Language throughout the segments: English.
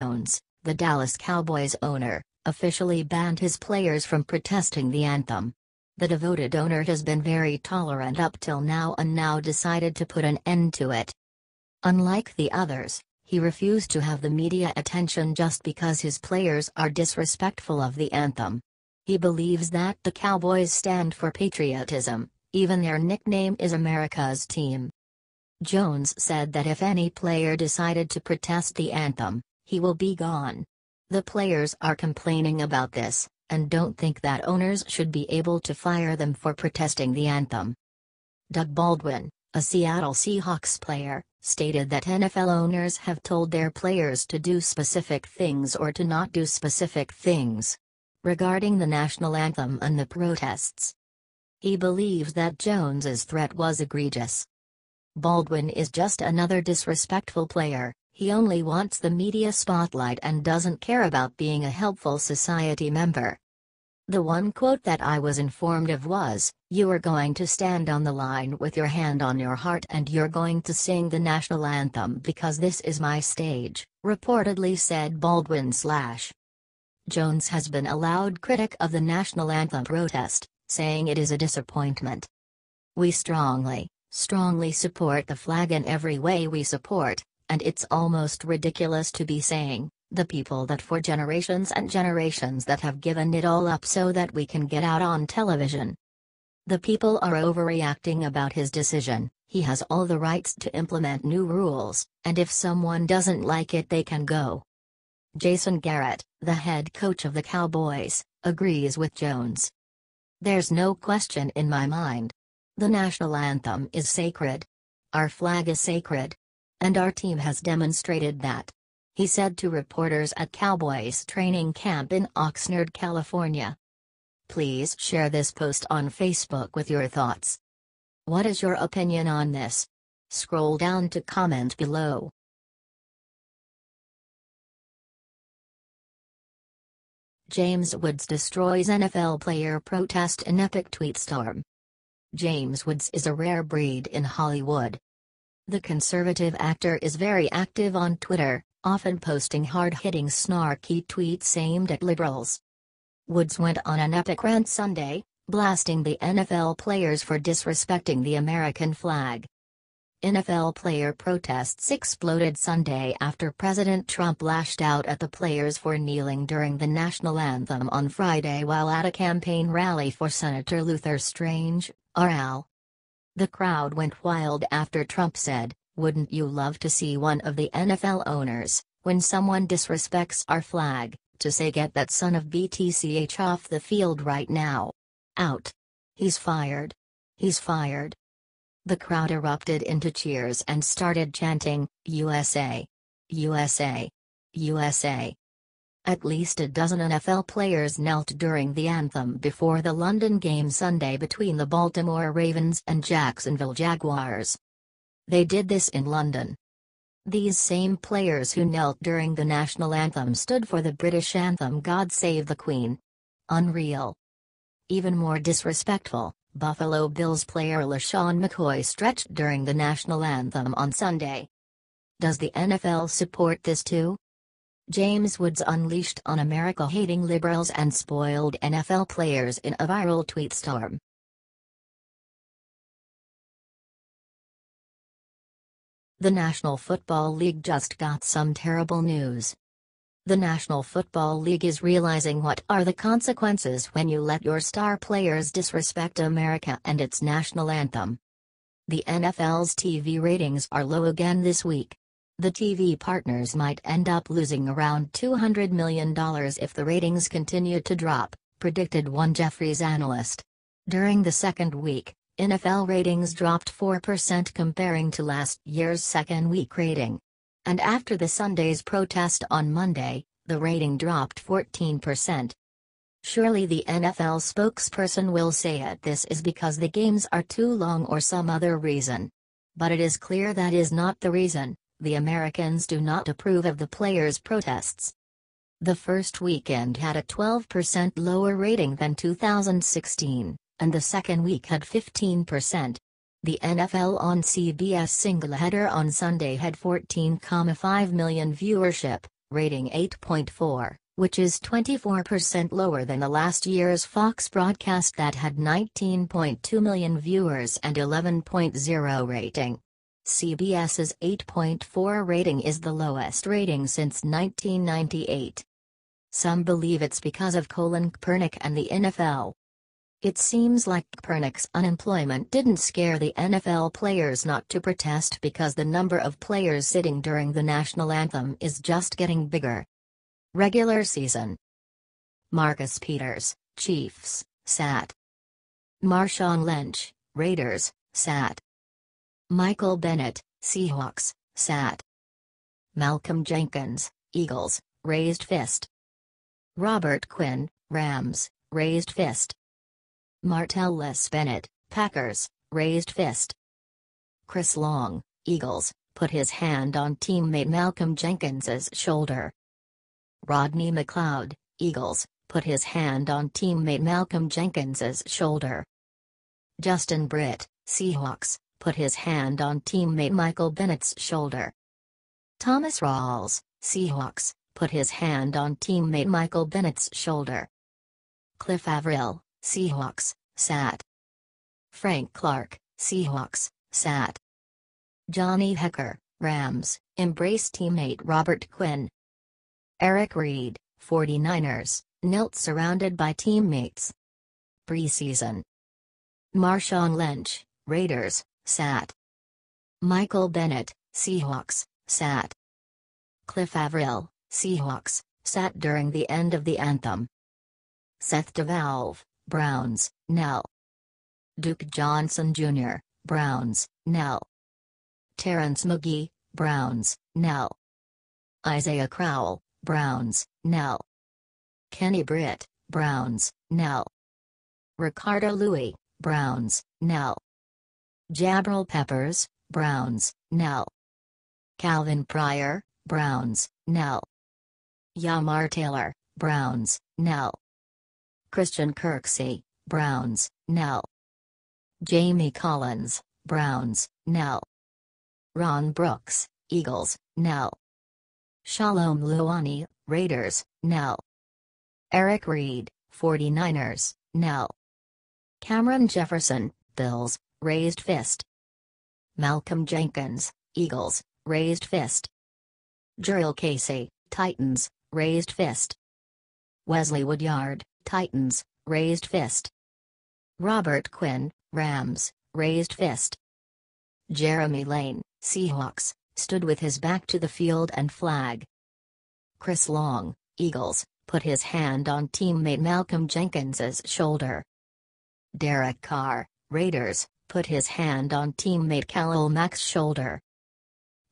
Jones, the Dallas Cowboys owner, officially banned his players from protesting the anthem. The devoted owner has been very tolerant up till now and now decided to put an end to it. Unlike the others, he refused to have the media attention just because his players are disrespectful of the anthem. He believes that the Cowboys stand for patriotism, even their nickname is America's team. Jones said that if any player decided to protest the anthem, he will be gone. The players are complaining about this, and don't think that owners should be able to fire them for protesting the anthem. Doug Baldwin, a Seattle Seahawks player, stated that NFL owners have told their players to do specific things or to not do specific things regarding the national anthem and the protests. He believes that Jones's threat was egregious. Baldwin is just another disrespectful player. He only wants the media spotlight and doesn't care about being a helpful society member. The one quote that I was informed of was, "You are going to stand on the line with your hand on your heart and you're going to sing the national anthem because this is my stage," reportedly said Baldwin. Jones has been a loud critic of the national anthem protest, saying it is a disappointment. "We strongly support the flag in every way we support. And it's almost ridiculous to be saying, the people that for generations and generations that have given it all up so that we can get out on television. The people are overreacting about his decision. He has all the rights to implement new rules, and if someone doesn't like it they can go." Jason Garrett, the head coach of the Cowboys, agrees with Jones. "There's no question in my mind. The national anthem is sacred. Our flag is sacred. And our team has demonstrated that," he said to reporters at Cowboys training camp in Oxnard, California. Please share this post on Facebook with your thoughts. What is your opinion on this? Scroll down to comment below. James Woods destroys NFL player protest in epic tweet storm. James Woods is a rare breed in Hollywood. The conservative actor is very active on Twitter, often posting hard-hitting snarky tweets aimed at liberals. Woods went on an epic rant Sunday, blasting the NFL players for disrespecting the American flag. NFL player protests exploded Sunday after President Trump lashed out at the players for kneeling during the national anthem on Friday while at a campaign rally for Senator Luther Strange, RL. The crowd went wild after Trump said, "Wouldn't you love to see one of the NFL owners, when someone disrespects our flag, to say get that son of BTCH off the field right now. Out. He's fired. He's fired." The crowd erupted into cheers and started chanting, "USA! USA! USA!" At least a dozen NFL players knelt during the anthem before the London game Sunday between the Baltimore Ravens and Jacksonville Jaguars. They did this in London. These same players who knelt during the national anthem stood for the British anthem "God Save the Queen." Unreal. Even more disrespectful, Buffalo Bills player LaShawn McCoy stretched during the national anthem on Sunday. Does the NFL support this too? James Woods unleashed on America-hating liberals and spoiled NFL players in a viral tweet storm. The National Football League just got some terrible news. The National Football League is realizing what are the consequences when you let your star players disrespect America and its national anthem. The NFL's TV ratings are low again this week. The TV partners might end up losing around $200 million if the ratings continue to drop, predicted one Jefferies analyst. During the second week, NFL ratings dropped 4% comparing to last year's second week rating. And after the Sunday's protest on Monday, the rating dropped 14%. Surely the NFL spokesperson will say that this is because the games are too long or some other reason. But it is clear that is not the reason. The Americans do not approve of the players' protests. The first weekend had a 12% lower rating than 2016, and the second week had 15%. The NFL on CBS single header on Sunday had 14.5 million viewership, rating 8.4, which is 24% lower than the last year's Fox broadcast that had 19.2 million viewers and 11.0 rating. CBS's 8.4 rating is the lowest rating since 1998. Some believe it's because of Colin Kaepernick and the NFL. It seems like Kaepernick's unemployment didn't scare the NFL players not to protest because the number of players sitting during the national anthem is just getting bigger. Regular season. Marcus Peters, Chiefs, sat. Marshawn Lynch, Raiders, sat. Michael Bennett, Seahawks, sat. Malcolm Jenkins, Eagles, raised fist. Robert Quinn, Rams, raised fist. Martellus Bennett, Packers, raised fist. Chris Long, Eagles, put his hand on teammate Malcolm Jenkins's shoulder. Rodney McLeod, Eagles, put his hand on teammate Malcolm Jenkins's shoulder. Justin Britt, Seahawks, put his hand on teammate Michael Bennett's shoulder. Thomas Rawls, Seahawks, put his hand on teammate Michael Bennett's shoulder. Cliff Avril, Seahawks, sat. Frank Clark, Seahawks, sat. Johnny Hecker, Rams, embraced teammate Robert Quinn. Eric Reed, 49ers, knelt surrounded by teammates. Preseason. Marshawn Lynch, Raiders, sat. Michael Bennett, Seahawks, sat. Cliff Avril, Seahawks, sat during the end of the anthem. Seth DeValve, Browns, knelt. Duke Johnson Jr., Browns, knelt. Terrence McGee, Browns, knelt. Isaiah Crowell, Browns, knelt. Kenny Britt, Browns, knelt. Ricardo Louis, Browns, knelt. Jabril Peppers, Browns, knelt. Calvin Pryor, Browns, knelt. Yamar Taylor, Browns, knelt. Christian Kirksey, Browns, knelt. Jamie Collins, Browns, knelt. Ron Brooks, Eagles, knelt. Shalom Luani, Raiders, knelt. Eric Reed, 49ers, knelt. Cameron Jefferson, Bills, raised fist. Malcolm Jenkins, Eagles, raised fist. Jurrell Casey, Titans, raised fist. Wesley Woodyard, Titans, raised fist. Robert Quinn, Rams, raised fist. Jeremy Lane, Seahawks, stood with his back to the field and flag. Chris Long, Eagles, put his hand on teammate Malcolm Jenkins's shoulder. Derek Carr, Raiders, put his hand on teammate Khalil Mack's shoulder.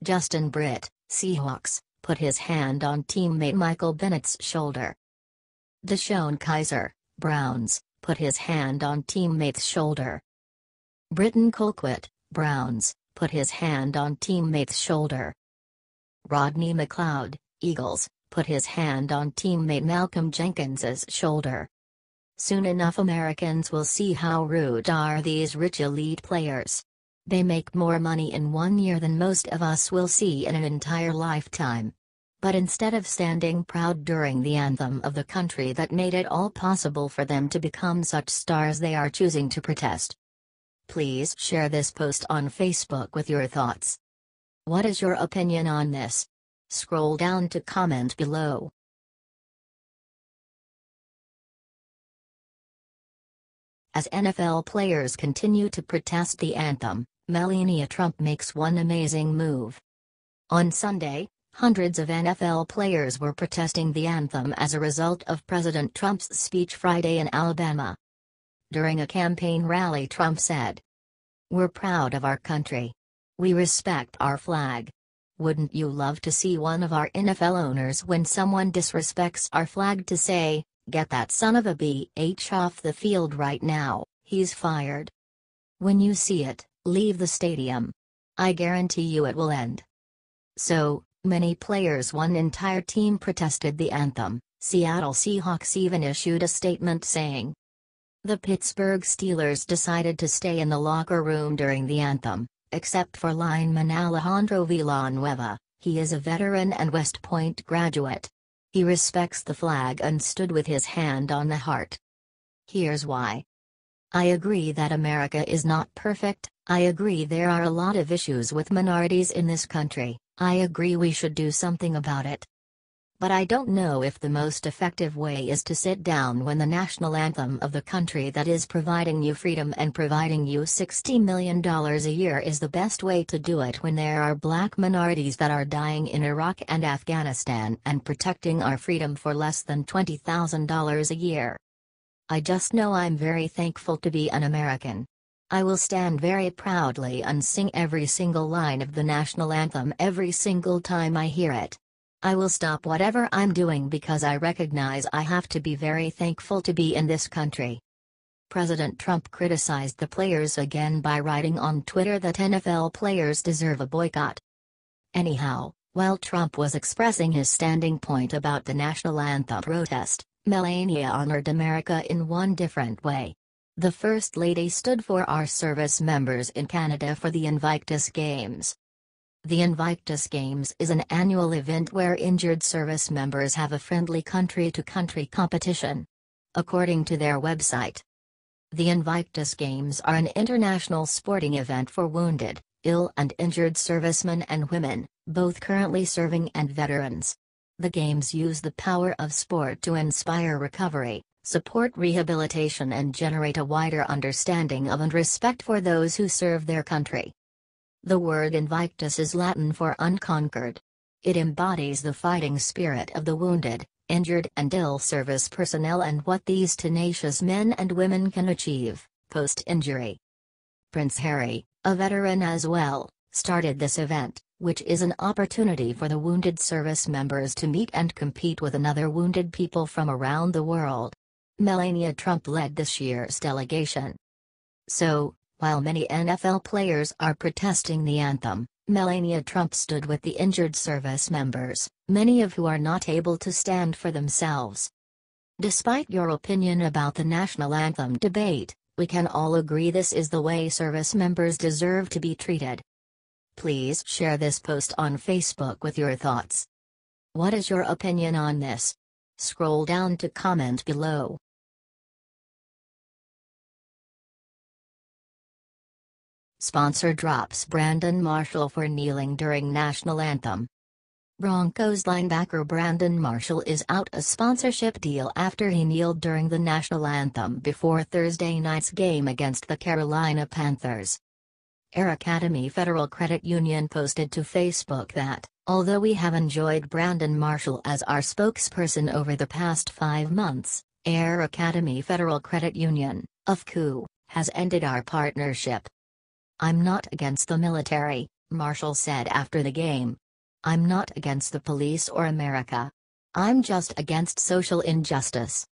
Justin Britt, Seahawks, put his hand on teammate Michael Bennett's shoulder. Deshaun Kaiser, Browns, put his hand on teammate's shoulder. Britton Colquitt, Browns, put his hand on teammate's shoulder. Rodney McLeod, Eagles, put his hand on teammate Malcolm Jenkins's shoulder. Soon enough Americans will see how rude are these rich elite players. They make more money in 1 year than most of us will see in an entire lifetime. But instead of standing proud during the anthem of the country that made it all possible for them to become such stars, they are choosing to protest. Please share this post on Facebook with your thoughts. What is your opinion on this? Scroll down to comment below. As NFL players continue to protest the anthem, Melania Trump makes one amazing move. On Sunday, hundreds of NFL players were protesting the anthem as a result of President Trump's speech Friday in Alabama. During a campaign rally, Trump said, "We're proud of our country. We respect our flag. Wouldn't you love to see one of our NFL owners, when someone disrespects our flag, to say, 'Get that son of a bitch off the field right now, he's fired'? When you see it, leave the stadium. I guarantee you it will end." So many players, one entire team, protested the anthem. Seattle Seahawks even issued a statement saying, "The Pittsburgh Steelers decided to stay in the locker room during the anthem, except for lineman Alejandro Villanueva. He is a veteran and West Point graduate. He respects the flag and stood with his hand on the heart. Here's why. I agree that America is not perfect, I agree there are a lot of issues with minorities in this country, I agree we should do something about it. But I don't know if the most effective way is to sit down when the national anthem of the country that is providing you freedom and providing you $60 million a year is the best way to do it when there are black minorities that are dying in Iraq and Afghanistan and protecting our freedom for less than $20,000 a year. I just know I'm very thankful to be an American. I will stand very proudly and sing every single line of the national anthem every single time I hear it. I will stop whatever I'm doing because I recognize I have to be very thankful to be in this country. President Trump criticized the players again by writing on Twitter that NFL players deserve a boycott. Anyhow, while Trump was expressing his standing point about the national anthem protest, Melania honored America in one different way. The First Lady stood for our service members in Canada for the Invictus Games. The Invictus Games is an annual event where injured service members have a friendly country-to-country competition. According to their website, the Invictus Games are an international sporting event for wounded, ill and injured servicemen and women, both currently serving and veterans. The Games use the power of sport to inspire recovery, support rehabilitation and generate a wider understanding of and respect for those who serve their country. The word Invictus is Latin for unconquered. It embodies the fighting spirit of the wounded, injured and ill service personnel and what these tenacious men and women can achieve, post-injury. Prince Harry, a veteran as well, started this event, which is an opportunity for the wounded service members to meet and compete with another wounded people from around the world. Melania Trump led this year's delegation. So, while many NFL players are protesting the anthem, Melania Trump stood with the injured service members, many of who are not able to stand for themselves. Despite your opinion about the national anthem debate, we can all agree this is the way service members deserve to be treated. Please share this post on Facebook with your thoughts. What is your opinion on this? Scroll down to comment below. Sponsor drops Brandon Marshall for kneeling during national anthem. Broncos linebacker Brandon Marshall is out a sponsorship deal after he kneeled during the national anthem before Thursday night's game against the Carolina Panthers. Air Academy Federal Credit Union posted to Facebook that, although we have enjoyed Brandon Marshall as our spokesperson over the past 5 months, Air Academy Federal Credit Union, AFCU, has ended our partnership. I'm not against the military, Marshall said after the game. I'm not against the police or America. I'm just against social injustice.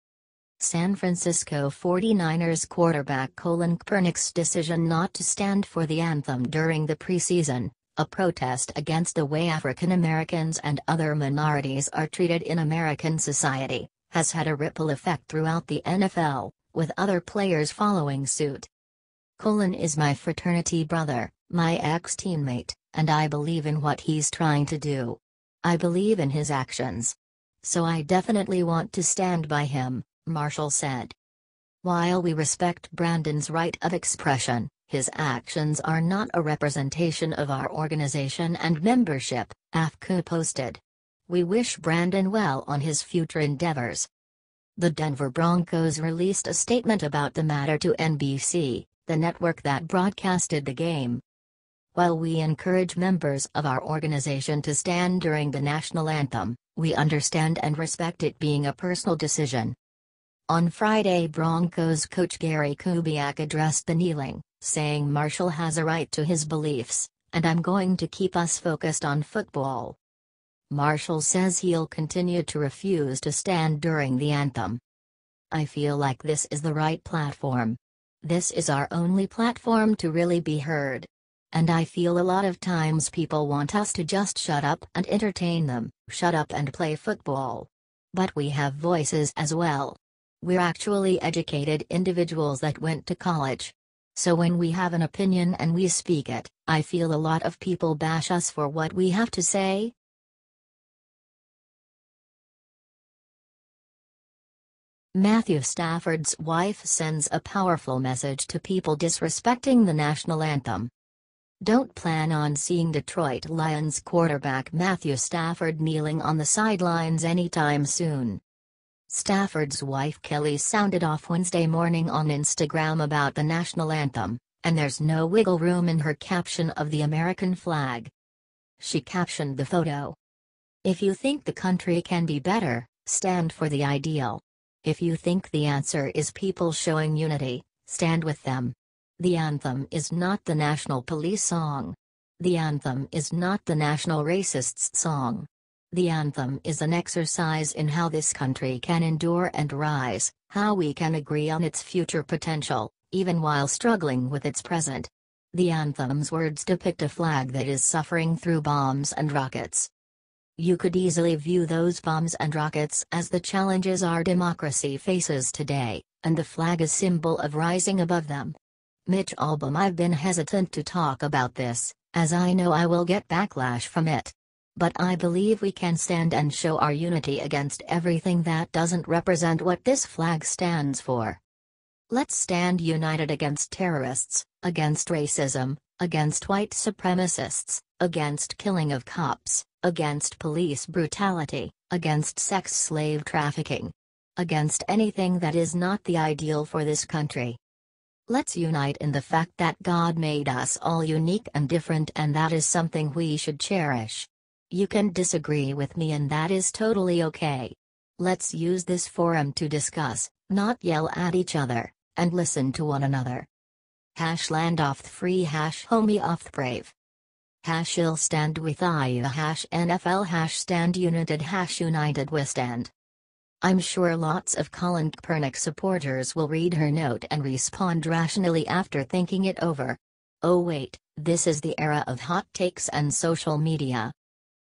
San Francisco 49ers quarterback Colin Kaepernick's decision not to stand for the anthem during the preseason, a protest against the way African Americans and other minorities are treated in American society, has had a ripple effect throughout the NFL, with other players following suit. Colin is my fraternity brother, my ex-teammate, and I believe in what he's trying to do. I believe in his actions. So I definitely want to stand by him, Marshall said. While we respect Brandon's right of expression, his actions are not a representation of our organization and membership, AFCU posted. We wish Brandon well on his future endeavors. The Denver Broncos released a statement about the matter to NBC, the network that broadcasted the game. While we encourage members of our organization to stand during the national anthem, we understand and respect it being a personal decision. On Friday, Broncos coach Gary Kubiak addressed the kneeling, saying Marshall has a right to his beliefs, and I'm going to keep us focused on football. Marshall says he'll continue to refuse to stand during the anthem. I feel like this is the right platform. This is our only platform to really be heard. And I feel a lot of times people want us to just shut up and entertain them, shut up and play football. But we have voices as well. We're actually educated individuals that went to college. So when we have an opinion and we speak it, I feel a lot of people bash us for what we have to say, Matthew Stafford's wife sends a powerful message to people disrespecting the national anthem. Don't plan on seeing Detroit Lions quarterback Matthew Stafford kneeling on the sidelines anytime soon. Stafford's wife Kelly sounded off Wednesday morning on Instagram about the national anthem, and there's no wiggle room in her caption of the American flag. She captioned the photo. "If you think the country can be better, stand for the ideal. If you think the answer is people showing unity, stand with them. The anthem is not the national police song. The anthem is not the national racists song. The anthem is an exercise in how this country can endure and rise, how we can agree on its future potential, even while struggling with its present. The anthem's words depict a flag that is suffering through bombs and rockets. You could easily view those bombs and rockets as the challenges our democracy faces today, and the flag a symbol of rising above them. Mitch Albom: I've been hesitant to talk about this, as I know I will get backlash from it. But I believe we can stand and show our unity against everything that doesn't represent what this flag stands for. Let's stand united against terrorists, against racism, against white supremacists, against killing of cops, against police brutality, against sex slave trafficking. Against anything that is not the ideal for this country. Let's unite in the fact that God made us all unique and different, and that is something we should cherish. You can disagree with me, and that is totally okay. Let's use this forum to discuss, not yell at each other, and listen to one another. #land off the free #homie off the brave. #ill stand with I #NFL #stand united #united we stand. I'm sure lots of Colin Kaepernick supporters will read her note and respond rationally after thinking it over. Oh wait, this is the era of hot takes and social media.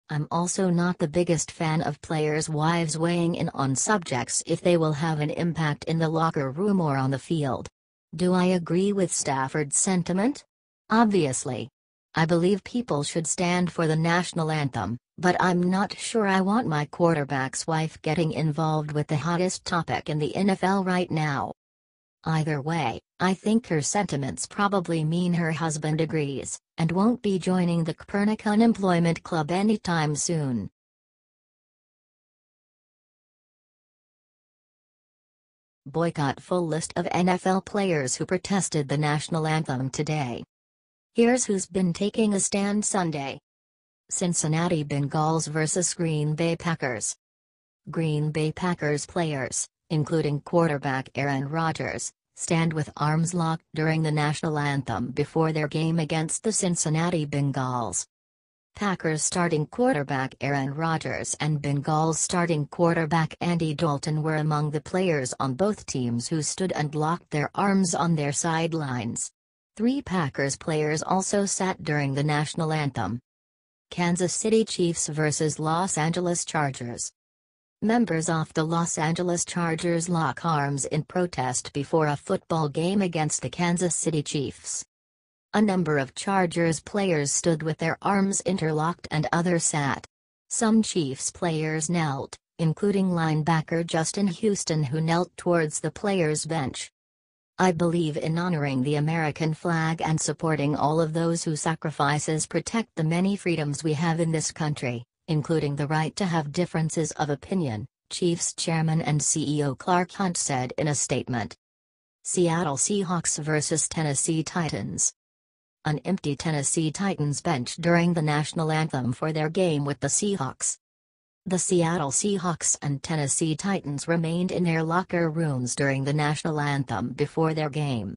I'm also not the biggest fan of players' wives weighing in on subjects if they will have an impact in the locker room or on the field. Do I agree with Stafford's sentiment? Obviously. I believe people should stand for the national anthem, but I'm not sure I want my quarterback's wife getting involved with the hottest topic in the NFL right now. Either way, I think her sentiments probably mean her husband agrees, and won't be joining the Kaepernick Unemployment Club anytime soon. Boycott: full list of NFL players who protested the national anthem today. Here's who's been taking a stand Sunday. Cincinnati Bengals vs. Green Bay Packers. Green Bay Packers players, including quarterback Aaron Rodgers, stand with arms locked during the national anthem before their game against the Cincinnati Bengals. Packers starting quarterback Aaron Rodgers and Bengals starting quarterback Andy Dalton were among the players on both teams who stood and locked their arms on their sidelines. 3 Packers players also sat during the national anthem. Kansas City Chiefs vs. Los Angeles Chargers. Members of the Los Angeles Chargers lock arms in protest before a football game against the Kansas City Chiefs. A number of Chargers players stood with their arms interlocked and others sat. Some Chiefs players knelt, including linebacker Justin Houston, who knelt towards the players' bench. I believe in honoring the American flag and supporting all of those whose sacrifices protect the many freedoms we have in this country, including the right to have differences of opinion, Chiefs Chairman and CEO Clark Hunt said in a statement. Seattle Seahawks vs. Tennessee Titans. An empty Tennessee Titans bench during the national anthem for their game with the Seahawks. The Seattle Seahawks and Tennessee Titans remained in their locker rooms during the national anthem before their game.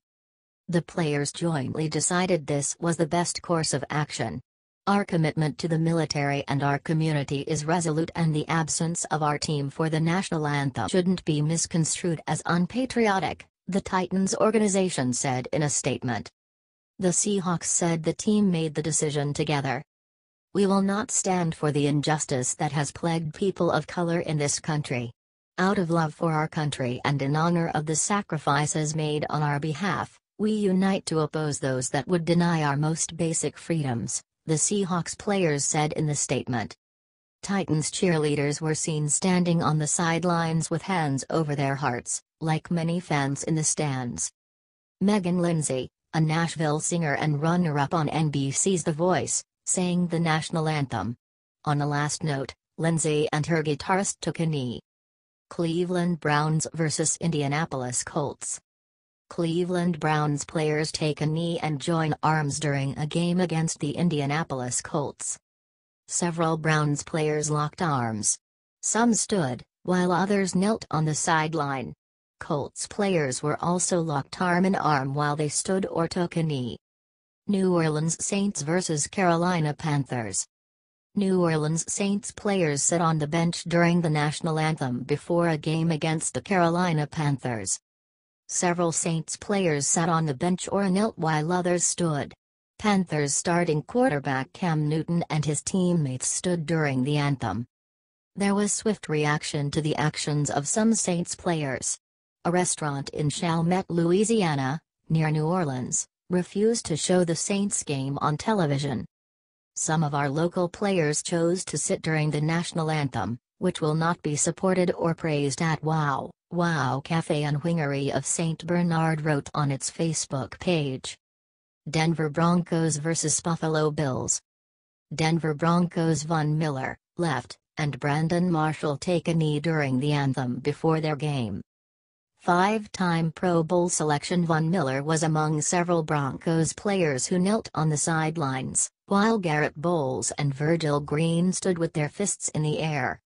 The players jointly decided this was the best course of action. Our commitment to the military and our community is resolute, and the absence of our team for the national anthem shouldn't be misconstrued as unpatriotic, the Titans organization said in a statement. The Seahawks said the team made the decision together. We will not stand for the injustice that has plagued people of color in this country. Out of love for our country and in honor of the sacrifices made on our behalf, we unite to oppose those that would deny our most basic freedoms, the Seahawks players said in the statement. Titans cheerleaders were seen standing on the sidelines with hands over their hearts, like many fans in the stands. Megan Lindsay, a Nashville singer and runner-up on NBC's The Voice, sang the national anthem. On a last note, Lindsay and her guitarist took a knee. Cleveland Browns vs. Indianapolis Colts. Cleveland Browns players take a knee and join arms during a game against the Indianapolis Colts. Several Browns players locked arms. Some stood, while others knelt on the sideline. Colts players were also locked arm in arm while they stood or took a knee. New Orleans Saints vs. Carolina Panthers. New Orleans Saints players sat on the bench during the national anthem before a game against the Carolina Panthers. Several Saints players sat on the bench or knelt while others stood. Panthers starting quarterback Cam Newton and his teammates stood during the anthem. There was swift reaction to the actions of some Saints players. A restaurant in Chalmette, Louisiana, near New Orleans, refused to show the Saints game on television. Some of our local players chose to sit during the national anthem, which will not be supported or praised at Wow Cafe and Wingery of St. Bernard wrote on its Facebook page. Denver Broncos vs. Buffalo Bills. Denver Broncos Von Miller, left, and Brandon Marshall take a knee during the anthem before their game. Five-time Pro Bowl selection Von Miller was among several Broncos players who knelt on the sidelines, while Garrett Bowles and Virgil Green stood with their fists in the air.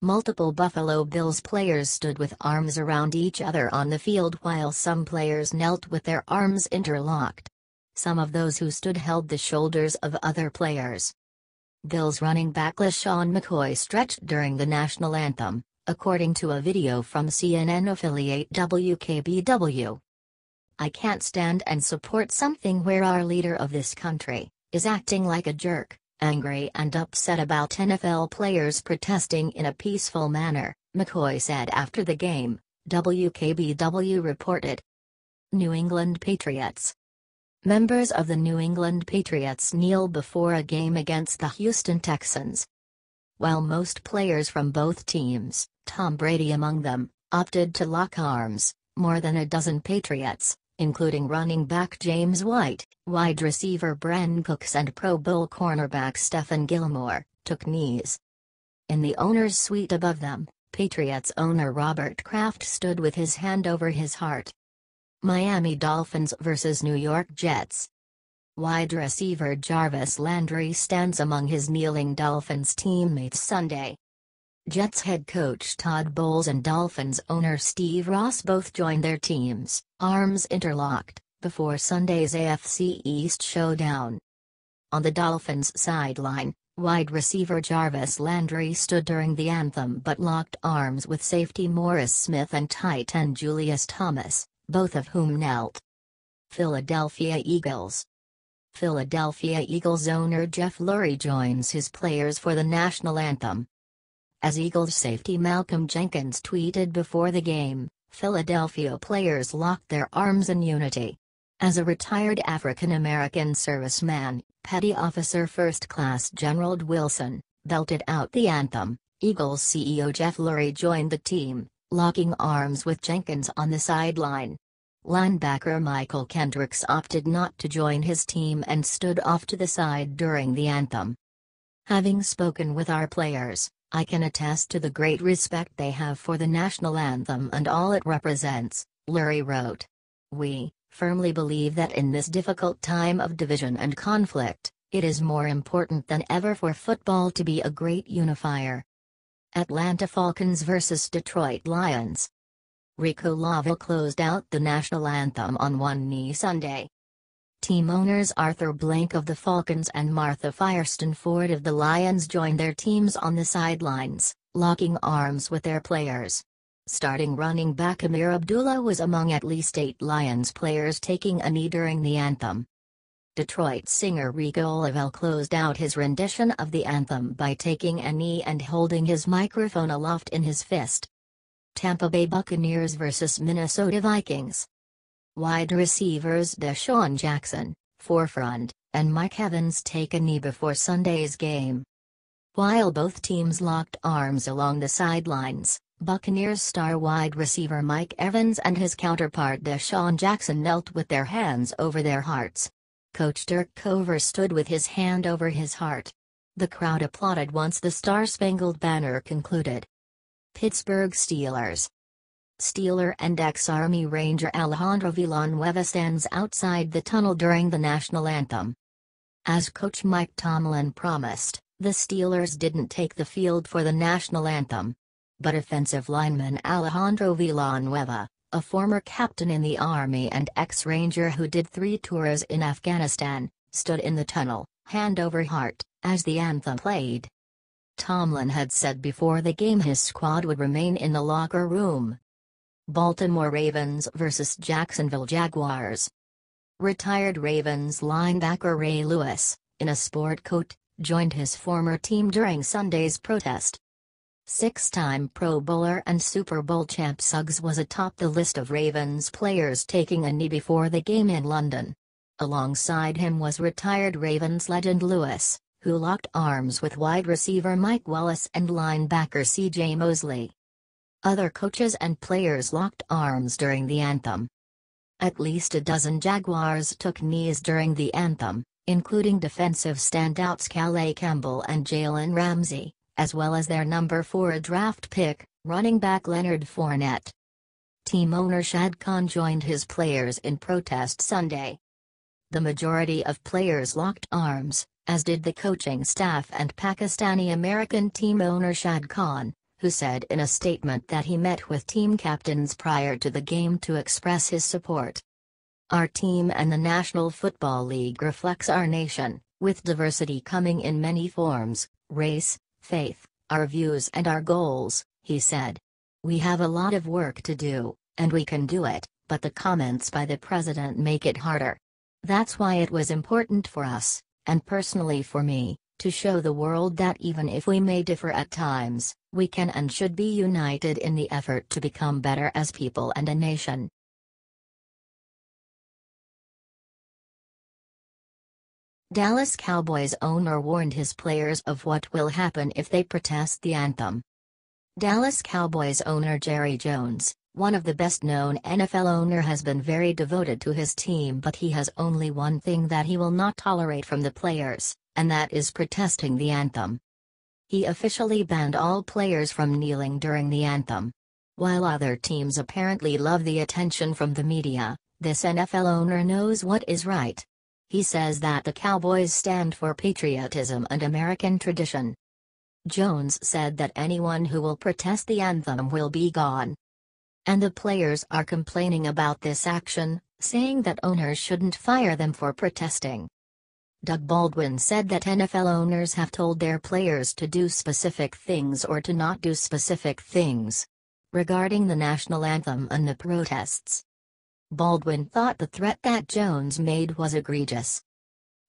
Multiple Buffalo Bills players stood with arms around each other on the field while some players knelt with their arms interlocked. Some of those who stood held the shoulders of other players. Bills running back LaShawn McCoy stretched during the national anthem, according to a video from CNN affiliate WKBW. "I can't stand and support something where our leader of this country is acting like a jerk, angry and upset about NFL players protesting in a peaceful manner," McCoy said after the game, WKBW reported. New England Patriots. Members of the New England Patriots kneel before a game against the Houston Texans. While most players from both teams, Tom Brady among them, opted to lock arms, more than a dozen Patriots, including running back James White, wide receiver Brandon Cooks and Pro Bowl cornerback Stephon Gilmore, took knees. In the owner's suite above them, Patriots owner Robert Kraft stood with his hand over his heart. Miami Dolphins vs. New York Jets. Wide receiver Jarvis Landry stands among his kneeling Dolphins teammates Sunday. Jets head coach Todd Bowles and Dolphins owner Steve Ross both joined their teams, arms interlocked, before Sunday's AFC East showdown. On the Dolphins' sideline, wide receiver Jarvis Landry stood during the anthem but locked arms with safety Morris Smith and tight end Julius Thomas, both of whom knelt. Philadelphia Eagles. Philadelphia Eagles owner Jeff Lurie joins his players for the national anthem. As Eagles safety Malcolm Jenkins tweeted before the game, Philadelphia players locked their arms in unity. As a retired African-American serviceman, Petty Officer First Class General Wilson, belted out the anthem, Eagles CEO Jeff Lurie joined the team, locking arms with Jenkins on the sideline. Linebacker Michael Kendricks opted not to join his team and stood off to the side during the anthem. "Having spoken with our players, I can attest to the great respect they have for the national anthem and all it represents," Lurie wrote. "We firmly believe that in this difficult time of division and conflict, it is more important than ever for football to be a great unifier." Atlanta Falcons vs. Detroit Lions. Rico Lava closed out the national anthem on one knee Sunday. Team owners Arthur Blank of the Falcons and Martha Firestone Ford of the Lions joined their teams on the sidelines, locking arms with their players. Starting running back Amir Abdullah was among at least 8 Lions players taking a knee during the anthem. Detroit singer Rico Lavelle closed out his rendition of the anthem by taking a knee and holding his microphone aloft in his fist. Tampa Bay Buccaneers vs. Minnesota Vikings. Wide receivers Deshaun Jackson, Forefront, and Mike Evans take a knee before Sunday's game. While both teams locked arms along the sidelines, Buccaneers star wide receiver Mike Evans and his counterpart Deshaun Jackson knelt with their hands over their hearts. Coach Dirk Cover stood with his hand over his heart. The crowd applauded once the Star-Spangled Banner concluded. Pittsburgh Steelers. Steeler and ex-Army Ranger Alejandro Villanueva stands outside the tunnel during the national anthem. As coach Mike Tomlin promised, the Steelers didn't take the field for the national anthem. But offensive lineman Alejandro Villanueva, a former captain in the Army and ex-Ranger who did 3 tours in Afghanistan, stood in the tunnel, hand over heart, as the anthem played. Tomlin had said before the game his squad would remain in the locker room. Baltimore Ravens vs. Jacksonville Jaguars. Retired Ravens linebacker Ray Lewis, in a sport coat, joined his former team during Sunday's protest. 6-time Pro Bowler and Super Bowl champ Suggs was atop the list of Ravens players taking a knee before the game in London. Alongside him was retired Ravens legend Lewis, who locked arms with wide receiver Mike Wallace and linebacker C.J. Mosley. Other coaches and players locked arms during the anthem. At least a dozen Jaguars took knees during the anthem, including defensive standouts Calais Campbell and Jalen Ramsey, as well as their number 4 draft pick, running back Leonard Fournette. Team owner Shad Khan joined his players in protest Sunday. The majority of players locked arms, as did the coaching staff and Pakistani-American team owner Shad Khan, who said in a statement that he met with team captains prior to the game to express his support. Our team and the National Football League reflects our nation, with diversity coming in many forms, race, faith, our views and our goals, he said. We have a lot of work to do, and we can do it, but the comments by the president make it harder. That's why it was important for us, and personally for me, to show the world that even if we may differ at times, we can and should be united in the effort to become better as people and a nation. Dallas Cowboys owner warned his players of what will happen if they protest the anthem. Dallas Cowboys owner Jerry Jones, one of the best-known NFL owners, has been very devoted to his team, but he has only one thing that he will not tolerate from the players, and that is protesting the anthem. He officially banned all players from kneeling during the anthem. While other teams apparently love the attention from the media, this NFL owner knows what is right. He says that the Cowboys stand for patriotism and American tradition. Jones said that anyone who will protest the anthem will be gone. And the players are complaining about this action, saying that owners shouldn't fire them for protesting. Doug Baldwin said that NFL owners have told their players to do specific things or to not do specific things. Regarding the national anthem and the protests, Baldwin thought the threat that Jones made was egregious.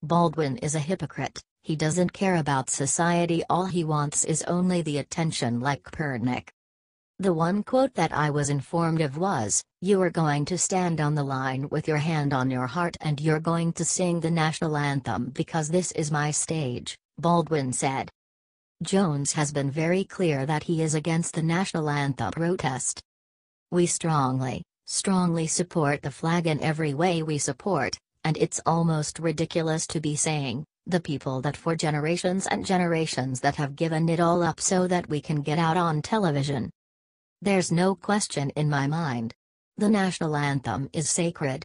Baldwin is a hypocrite. He doesn't care about society. All he wants is only the attention, like Kaepernick. The one quote that I was informed of was, "You are going to stand on the line with your hand on your heart and you're going to sing the national anthem because this is my stage," Baldwin said. Jones has been very clear that he is against the national anthem protest. "We strongly support the flag in every way we support, and it's almost ridiculous to be saying, the people that for generations and generations that have given it all up so that we can get out on television. There's no question in my mind. The national anthem is sacred.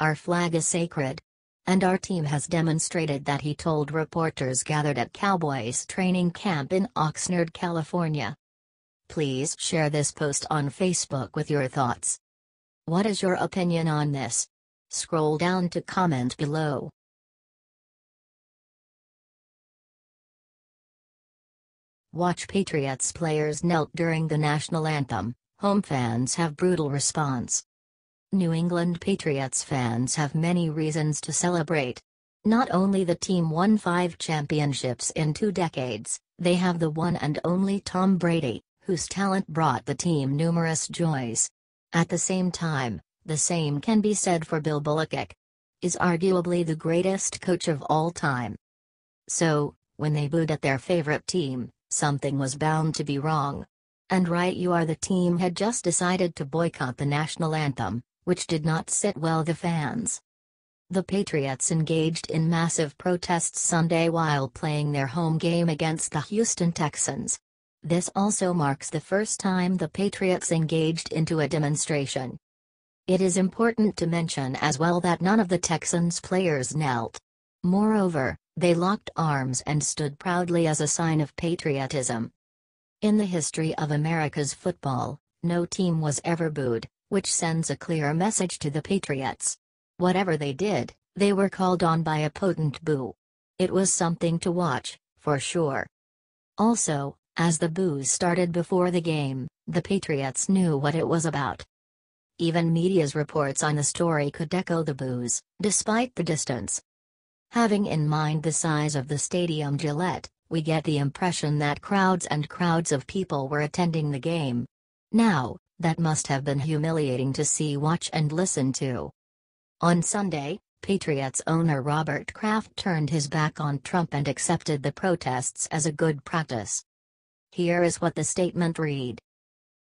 Our flag is sacred. And our team has demonstrated that," he told reporters gathered at Cowboys training camp in Oxnard, California. Please share this post on Facebook with your thoughts. What is your opinion on this? Scroll down to comment below. Watch Patriots players knelt during the national anthem, home fans have brutal response. New England Patriots fans have many reasons to celebrate. Not only the team won 5 championships in 2 decades, they have the one and only Tom Brady, whose talent brought the team numerous joys. At the same time, the same can be said for Bill Belichick. Is arguably the greatest coach of all time. So, when they booed at their favorite team, something was bound to be wrong. And right you are, the team had just decided to boycott the national anthem, which did not sit well with the fans. The Patriots engaged in massive protests Sunday while playing their home game against the Houston Texans. This also marks the first time the Patriots engaged into a demonstration. It is important to mention as well that none of the Texans players knelt. Moreover, they locked arms and stood proudly as a sign of patriotism. In the history of America's football, no team was ever booed, which sends a clear message to the Patriots. Whatever they did, they were called on by a potent boo. It was something to watch, for sure. Also, as the boos started before the game, the Patriots knew what it was about. Even media's reports on the story could echo the boos, despite the distance. Having in mind the size of the stadium Gillette, we get the impression that crowds and crowds of people were attending the game. Now, that must have been humiliating to see, watch and listen to. On Sunday, Patriots owner Robert Kraft turned his back on Trump and accepted the protests as a good practice. Here is what the statement read.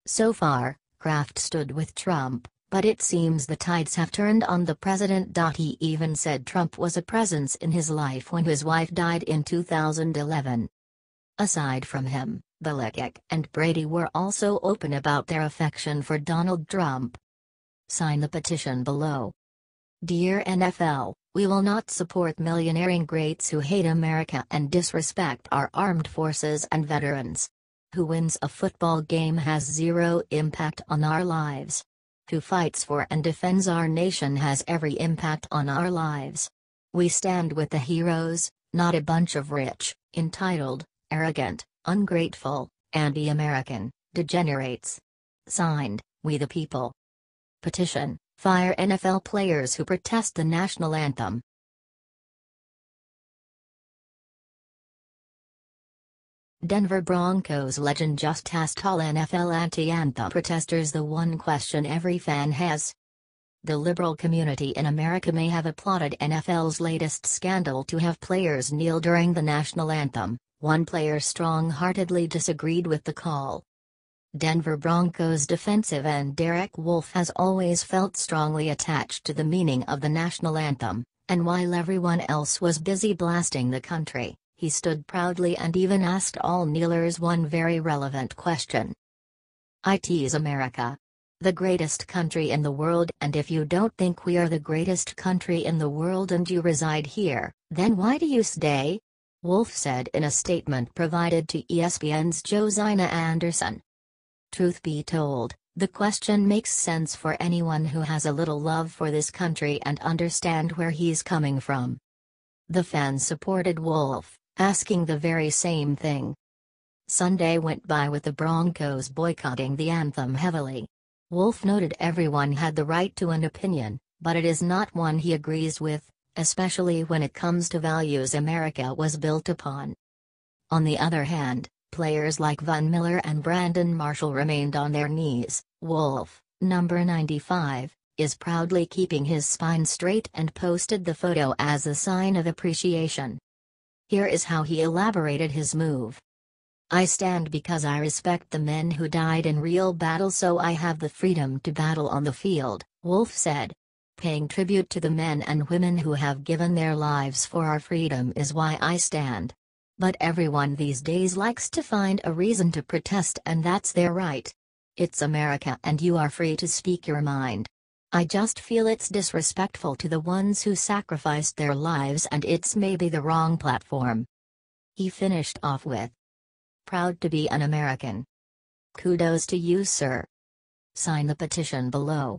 So far, Kraft stood with Trump, but it seems the tides have turned on the president. He even said Trump was a presence in his life when his wife died in 2011. Aside from him, Belichick and Brady were also open about their affection for Donald Trump. Sign the petition below. Dear NFL, we will not support millionaire ingrates who hate America and disrespect our armed forces and veterans. Who wins a football game has zero impact on our lives. Who fights for and defends our nation has every impact on our lives. We stand with the heroes, not a bunch of rich, entitled, arrogant, ungrateful, anti-American degenerates. Signed, We the People. Petition: Fire NFL players who protest the national anthem. Denver Broncos legend just asked all NFL anti-anthem protesters the one question every fan has. The liberal community in America may have applauded NFL's latest scandal to have players kneel during the national anthem. One player strong-heartedly disagreed with the call. Denver Broncos defensive end Derek Wolfe has always felt strongly attached to the meaning of the national anthem, and while everyone else was busy blasting the country, he stood proudly and even asked all kneelers one very relevant question. It is America, the greatest country in the world, and if you don't think we are the greatest country in the world and you reside here, then why do you stay? Wolfe said in a statement provided to ESPN's Josina Anderson. Truth be told, the question makes sense for anyone who has a little love for this country and understand where he's coming from. The fans supported Wolfe, asking the very same thing. Sunday went by with the Broncos boycotting the anthem heavily. Wolfe noted everyone had the right to an opinion, but it is not one he agrees with, especially when it comes to values America was built upon. On the other hand, players like Von Miller and Brandon Marshall remained on their knees. Wolfe, number 95, is proudly keeping his spine straight and posted the photo as a sign of appreciation. Here is how he elaborated his move. I stand because I respect the men who died in real battle, so I have the freedom to battle on the field, Wolfe said. Paying tribute to the men and women who have given their lives for our freedom is why I stand. But everyone these days likes to find a reason to protest, and that's their right. It's America and you are free to speak your mind. I just feel it's disrespectful to the ones who sacrificed their lives, and it's maybe the wrong platform. He finished off with, proud to be an American. Kudos to you, sir. Sign the petition below.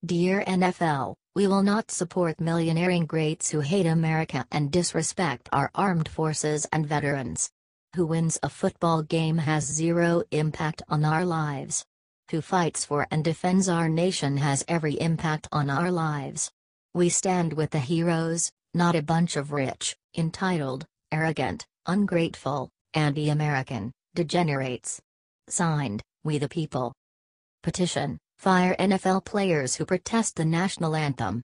Dear NFL, we will not support millionaire ingrates who hate America and disrespect our armed forces and veterans. Who wins a football game has zero impact on our lives. Who fights for and defends our nation has every impact on our lives. We stand with the heroes, not a bunch of rich, entitled, arrogant, ungrateful, anti-American degenerates. Signed, We the People. Petition: Fire NFL players who protest the national anthem.